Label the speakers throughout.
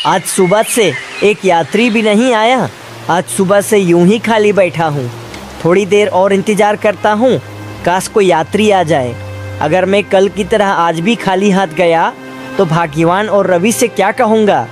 Speaker 1: आज सुबह से एक यात्री भी नहीं आया। आज सुबह से यूं ही खाली बैठा हूँ। थोड़ी देर और इंतजार करता हूँ, काश कोई यात्री आ जाए। अगर मैं कल की तरह आज भी खाली हाथ गया तो भाग्यवान और रवि से क्या कहूँगा।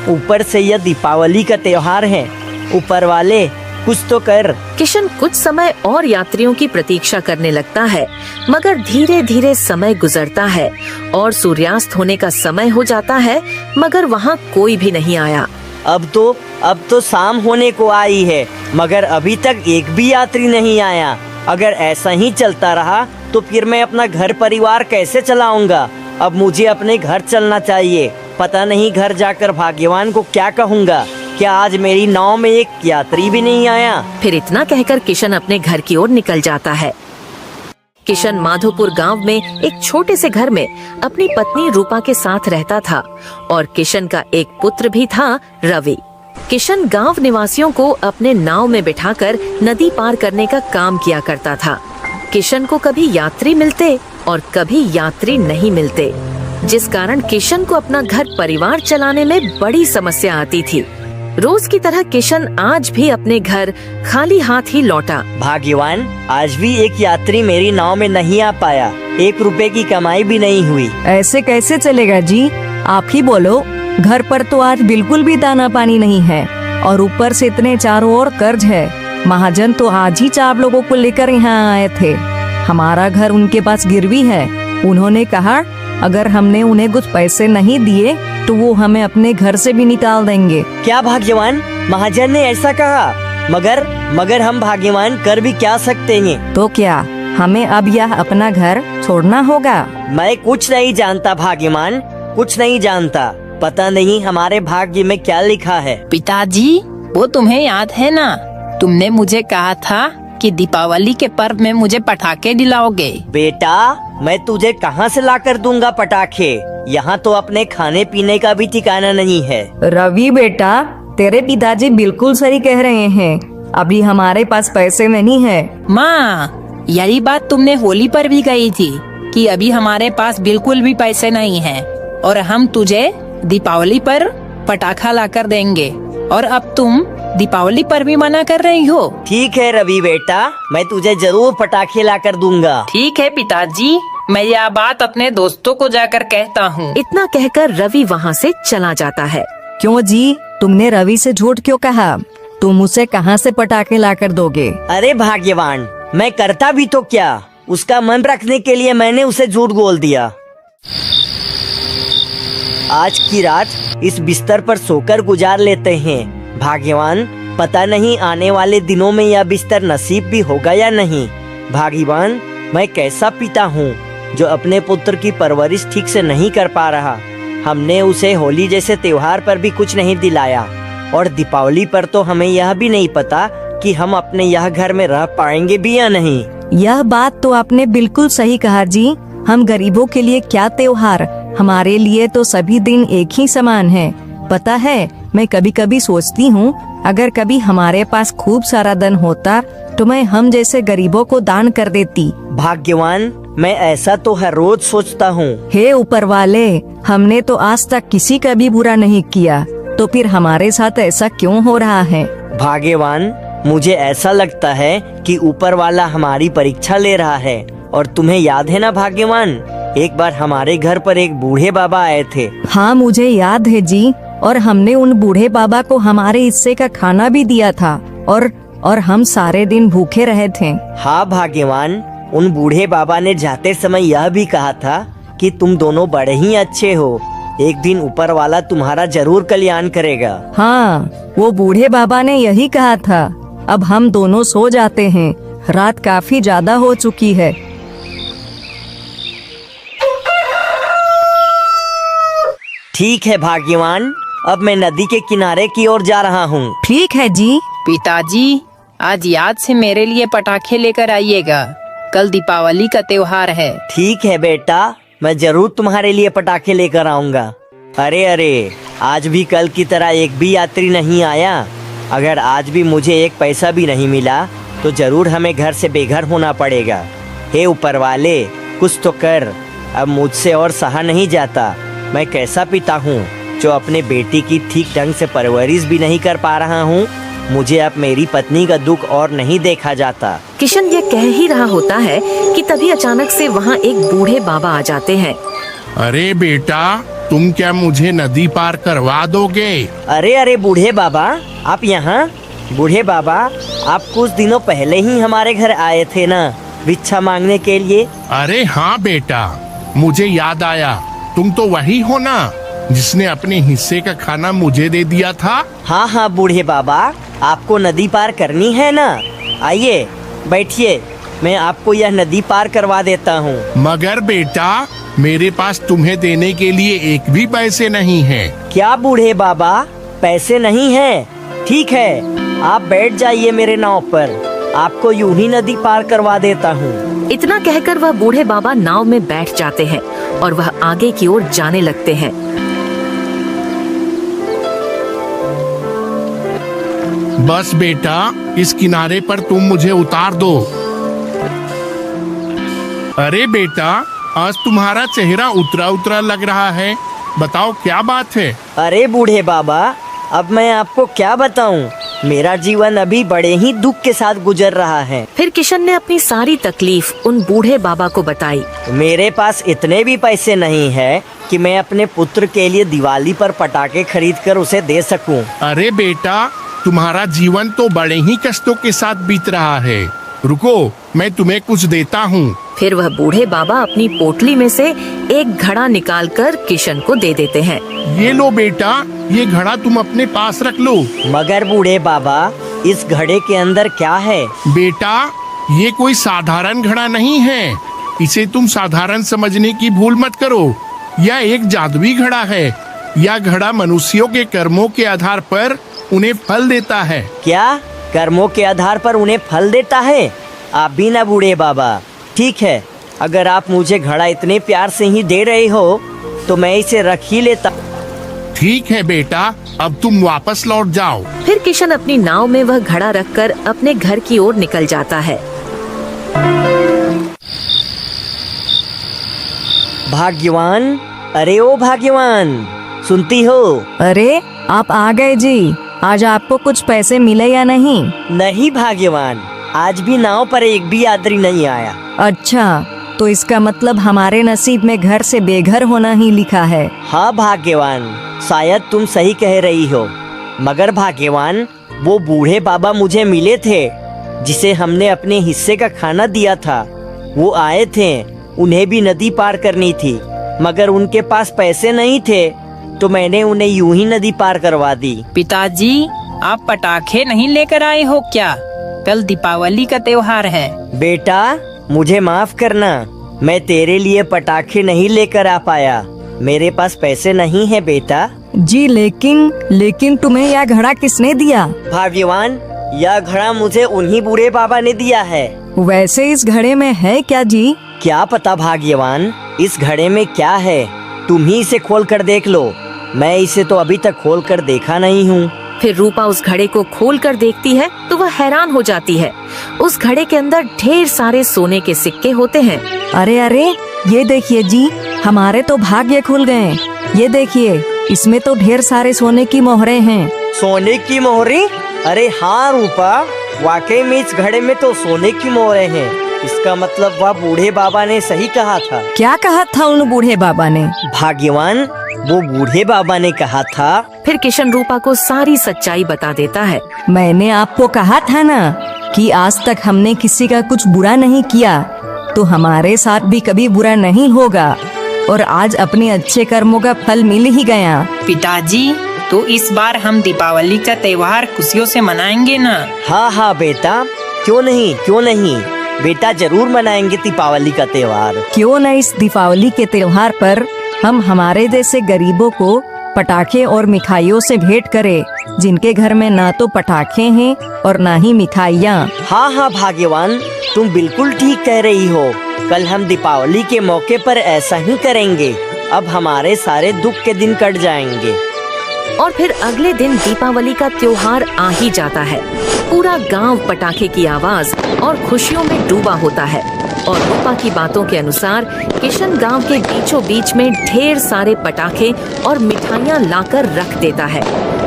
Speaker 1: ऊपर से यह दीपावली का त्योहार है। ऊपर वाले कुछ तो कर।
Speaker 2: किशन कुछ समय और यात्रियों की प्रतीक्षा करने लगता है, मगर धीरे धीरे समय गुजरता है और सूर्यास्त होने का समय हो जाता है, मगर वहाँ कोई भी नहीं आया।
Speaker 1: अब तो शाम होने को आई है, मगर अभी तक एक भी यात्री नहीं आया। अगर ऐसा ही चलता रहा तो फिर मैं अपना घर परिवार कैसे चलाऊंगा। अब मुझे अपने घर चलना चाहिए। पता नहीं घर जाकर भाग्यवान को क्या कहूँगा। क्या आज मेरी नाव में एक यात्री भी नहीं आया।
Speaker 2: फिर इतना कहकर किशन अपने घर की ओर निकल जाता है। किशन माधोपुर गांव में एक छोटे से घर में अपनी पत्नी रूपा के साथ रहता था और किशन का एक पुत्र भी था, रवि। किशन गांव निवासियों को अपने नाव में बिठाकर नदी पार करने का काम किया करता था। किशन को कभी यात्री मिलते और कभी यात्री नहीं मिलते, जिस कारण किशन को अपना घर परिवार चलाने में बड़ी समस्या आती थी। रोज की तरह किशन आज भी अपने घर खाली हाथ ही लौटा।
Speaker 1: भाग्यवान, आज भी एक यात्री मेरी नाव में नहीं आ पाया। 1 रुपए की कमाई भी नहीं हुई।
Speaker 3: ऐसे कैसे चलेगा जी? आप ही बोलो। घर पर तो आज बिल्कुल भी दाना पानी नहीं है और ऊपर से इतने चारों ओर कर्ज है। महाजन तो आज ही 4 लोगों को लेकर यहाँ आए थे। हमारा घर उनके पास गिरवी है। उन्होंने कहा अगर हमने उन्हें कुछ पैसे नहीं दिए तो वो हमें अपने घर से भी निकाल देंगे।
Speaker 1: क्या भाग्यवान, महाजन ने ऐसा कहा? मगर हम भाग्यवान कर भी क्या सकते हैं।
Speaker 3: तो क्या हमें अब यह अपना घर छोड़ना होगा?
Speaker 1: मैं कुछ नहीं जानता भाग्यवान, कुछ नहीं जानता। पता नहीं हमारे भाग्य में क्या लिखा है।
Speaker 4: पिताजी, वो तुम्हें याद है ना, तुमने मुझे कहा था कि दीपावली के पर्व में मुझे पटाखे दिलाओगे।
Speaker 1: बेटा, मैं तुझे कहाँ से लाकर दूंगा पटाखे। यहाँ तो अपने खाने पीने का भी ठिकाना नहीं है।
Speaker 3: रवि बेटा, तेरे पिताजी बिल्कुल सही कह रहे हैं। अभी हमारे पास पैसे नहीं है।
Speaker 4: माँ, यही बात तुमने होली पर भी कही थी कि अभी हमारे पास बिल्कुल भी पैसे नहीं हैं और हम तुझे दीपावली पर पटाखा लाकर देंगे, और अब तुम दीपावली पर भी मना कर रही हो।
Speaker 1: ठीक है रवि बेटा, मैं तुझे जरूर पटाखे लाकर दूंगा।
Speaker 4: ठीक है पिताजी, मैं यह बात अपने दोस्तों को जाकर कहता हूँ।
Speaker 2: इतना कहकर रवि वहाँ से चला जाता है।
Speaker 3: क्यों जी, तुमने रवि से झूठ क्यों कहा? तुम उसे कहाँ से पटाखे लाकर दोगे?
Speaker 1: अरे भाग्यवान, मैं करता भी तो क्या, उसका मन रखने के लिए मैंने उसे झूठ बोल दिया। आज की रात इस बिस्तर पर सोकर गुजार लेते हैं। भाग्यवान, पता नहीं आने वाले दिनों में यह बिस्तर नसीब भी होगा या नहीं। भाग्यवान, मैं कैसा पिता हूँ जो अपने पुत्र की परवरिश ठीक से नहीं कर पा रहा। हमने उसे होली जैसे त्योहार पर भी कुछ नहीं दिलाया और दीपावली पर तो हमें यह भी नहीं पता कि हम अपने यह घर में रह पाएंगे भी या नहीं।
Speaker 3: यह बात तो आपने बिल्कुल सही कहा जी। हम गरीबों के लिए क्या त्योहार, हमारे लिए तो सभी दिन एक ही समान है। पता है, मैं कभी कभी सोचती हूँ अगर कभी हमारे पास खूब सारा धन होता तो मैं हम जैसे गरीबों को दान कर देती।
Speaker 1: भाग्यवान, मैं ऐसा तो हर रोज सोचता हूँ।
Speaker 3: हे ऊपर वाले, हमने तो आज तक किसी का भी बुरा नहीं किया, तो फिर हमारे साथ ऐसा क्यों हो रहा है?
Speaker 1: भाग्यवान, मुझे ऐसा लगता है कि ऊपर वाला हमारी परीक्षा ले रहा है। और तुम्हें याद है ना भाग्यवान, एक बार हमारे घर पर एक बूढ़े बाबा आए थे।
Speaker 3: हाँ, मुझे याद है जी। और हमने उन बूढ़े बाबा को हमारे हिस्से का खाना भी दिया था और हम सारे दिन भूखे रहे थे।
Speaker 1: हाँ भाग्यवान, उन बूढ़े बाबा ने जाते समय यह भी कहा था कि तुम दोनों बड़े ही अच्छे हो। एक दिन ऊपर वाला तुम्हारा जरूर कल्याण करेगा।
Speaker 3: हाँ, वो बूढ़े बाबा ने यही कहा था। अब हम दोनों सो जाते हैं, रात काफी ज्यादा हो चुकी है।
Speaker 1: ठीक है भाग्यवान, अब मैं नदी के किनारे की ओर जा रहा हूँ।
Speaker 3: ठीक है जी।
Speaker 4: पिताजी, आज याद से मेरे लिए पटाखे लेकर आइएगा, कल दीपावली का त्योहार है।
Speaker 1: ठीक है बेटा, मैं जरूर तुम्हारे लिए पटाखे लेकर आऊँगा। अरे, आज भी कल की तरह एक भी यात्री नहीं आया। अगर आज भी मुझे एक पैसा भी नहीं मिला तो जरूर हमें घर से बेघर होना पड़ेगा। हे ऊपर वाले, कुछ तो कर। अब मुझसे और सहा नहीं जाता। मैं कैसा पिता हूँ जो अपने बेटी की ठीक ढंग से परवरिश भी नहीं कर पा रहा हूँ, मुझे अब मेरी पत्नी का दुख और नहीं देखा जाता।
Speaker 2: किशन ये कह ही रहा होता है कि तभी अचानक से वहाँ एक बूढ़े बाबा आ जाते हैं।
Speaker 5: अरे बेटा, तुम क्या मुझे नदी पार करवा दोगे?
Speaker 1: अरे अरे बूढ़े बाबा, आप यहाँ? बूढ़े बाबा, आप कुछ दिनों पहले ही हमारे घर आए थे ना, भिक्षा मांगने के लिए?
Speaker 5: अरे हाँ बेटा, मुझे याद आया। तुम तो वही हो ना जिसने अपने हिस्से का खाना मुझे दे दिया था?
Speaker 1: हाँ हाँ बूढ़े बाबा, आपको नदी पार करनी है ना? आइए बैठिए, मैं आपको यह नदी पार करवा देता हूँ।
Speaker 5: मगर बेटा, मेरे पास तुम्हें देने के लिए एक भी पैसे नहीं है।
Speaker 1: क्या बूढ़े बाबा, पैसे नहीं है? ठीक है, आप बैठ जाइए मेरे नाव पर, आपको यूं ही नदी पार करवा देता हूँ।
Speaker 2: इतना कहकर वह बूढ़े बाबा नाव में बैठ जाते हैं और वह आगे की ओर जाने लगते हैं।
Speaker 5: बस बेटा, इस किनारे पर तुम मुझे उतार दो। अरे बेटा, आज तुम्हारा चेहरा उतरा उतरा लग रहा है, बताओ क्या बात है?
Speaker 1: अरे बूढ़े बाबा, अब मैं आपको क्या बताऊं? मेरा जीवन अभी बड़े ही दुख के साथ गुजर रहा है।
Speaker 2: फिर किशन ने अपनी सारी तकलीफ उन बूढ़े बाबा को बताई।
Speaker 1: मेरे पास इतने भी पैसे नहीं है कि मैं अपने पुत्र के लिए दिवाली पर पटाखे खरीद कर उसे दे सकूं।
Speaker 5: अरे बेटा, तुम्हारा जीवन तो बड़े ही कष्टों के साथ बीत रहा है। रुको, मैं तुम्हें कुछ देता हूँ।
Speaker 2: फिर वह बूढ़े बाबा अपनी पोटली में से एक घड़ा निकालकर किशन को दे देते हैं।
Speaker 5: ये लो बेटा, ये घड़ा तुम अपने पास रख लो।
Speaker 1: मगर बूढ़े बाबा, इस घड़े के अंदर क्या है?
Speaker 5: बेटा, ये कोई साधारण घड़ा नहीं है, इसे तुम साधारण समझने की भूल मत करो। यह एक जादुई घड़ा है। यह घड़ा मनुष्यों के कर्मों के आधार पर उन्हें फल देता है।
Speaker 1: क्या? कर्मों के आधार पर उन्हें फल देता है? आप भी ना बूढ़े बाबा। ठीक है, अगर आप मुझे घड़ा इतने प्यार से ही दे रहे हो तो मैं इसे रख ही लेता।
Speaker 5: ठीक है बेटा, अब तुम वापस लौट जाओ।
Speaker 2: फिर किशन अपनी नाव में वह घड़ा रखकर अपने घर की ओर निकल जाता है।
Speaker 1: भाग्यवान, अरे ओ भाग्यवान, सुनती हो?
Speaker 3: अरे आप आ गए जी। आज आपको कुछ पैसे मिले या नहीं?
Speaker 1: नहीं भाग्यवान, आज भी नाव पर एक भी यात्री नहीं आया।
Speaker 3: अच्छा, तो इसका मतलब हमारे नसीब में घर से बेघर होना ही लिखा है।
Speaker 1: हाँ भाग्यवान, शायद तुम सही कह रही हो। मगर भाग्यवान, वो बूढ़े बाबा मुझे मिले थे जिसे हमने अपने हिस्से का खाना दिया था। वो आए थे, उन्हें भी नदी पार करनी थी, मगर उनके पास पैसे नहीं थे, तो मैंने उन्हें यूं ही नदी पार करवा दी।
Speaker 4: पिताजी, आप पटाखे नहीं लेकर आए हो क्या? कल दीपावली का त्योहार है।
Speaker 1: बेटा, मुझे माफ करना, मैं तेरे लिए पटाखे नहीं लेकर आ पाया। मेरे पास पैसे नहीं है बेटा।
Speaker 3: जी, लेकिन तुम्हें यह घड़ा किसने दिया?
Speaker 1: भाग्यवान, यह घड़ा मुझे उन्हीं बूढ़े बाबा ने दिया है।
Speaker 3: वैसे इस घड़े में है क्या जी?
Speaker 1: क्या पता भाग्यवान, इस घड़े में क्या है? तुम ही इसे खोल कर देख लो। मैं इसे तो अभी तक खोल कर देखा नहीं हूँ।
Speaker 2: फिर रूपा उस घड़े को खोल कर देखती है तो वह हैरान हो जाती है। उस घड़े के अंदर ढेर सारे सोने के सिक्के होते हैं।
Speaker 3: अरे अरे, ये देखिए जी, हमारे तो भाग्य खुल गए। ये देखिए, इसमें तो ढेर सारे सोने की मोहरें हैं।
Speaker 1: सोने की मोहरें? अरे हाँ रूपा, वाकई में इस घड़े में तो सोने की मोहरें हैं। इसका मतलब वह बूढ़े बाबा ने सही कहा था।
Speaker 3: क्या कहा था उन बूढ़े बाबा ने?
Speaker 1: भाग्यवान, वो बूढ़े बाबा ने कहा था।
Speaker 2: फिर किशन रूपा को सारी सच्चाई बता देता है।
Speaker 3: मैंने आपको कहा था ना कि आज तक हमने किसी का कुछ बुरा नहीं किया, तो हमारे साथ भी कभी बुरा नहीं होगा। और आज अपने अच्छे कर्मों का फल मिल ही गया।
Speaker 4: पिताजी, तो इस बार हम दीपावली का त्योहार खुशियों से मनाएंगे ना?
Speaker 1: हाँ हाँ बेटा, क्यों नहीं बेटा, जरूर मनाएंगे दीपावली का त्योहार।
Speaker 3: क्यों न इस दीपावली के त्योहार पर हम हमारे जैसे गरीबों को पटाखे और मिठाइयों से भेंट करें, जिनके घर में ना तो पटाखे हैं और ना ही मिठाइयाँ।
Speaker 1: हाँ हाँ भाग्यवान, तुम बिल्कुल ठीक कह रही हो। कल हम दीपावली के मौके पर ऐसा ही करेंगे। अब हमारे सारे दुख के दिन कट जाएंगे।
Speaker 2: और फिर अगले दिन दीपावली का त्योहार आ ही जाता है। पूरा गांव पटाखे की आवाज और खुशियों में डूबा होता है। और रूपा की बातों के अनुसार किशन गांव के बीचों बीच में ढेर सारे पटाखे और मिठाइयाँ लाकर रख देता है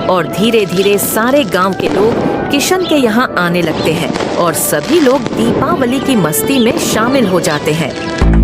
Speaker 2: और धीरे धीरे सारे गांव के लोग किशन के यहाँ आने लगते हैं और सभी लोग दीपावली की मस्ती में शामिल हो जाते हैं।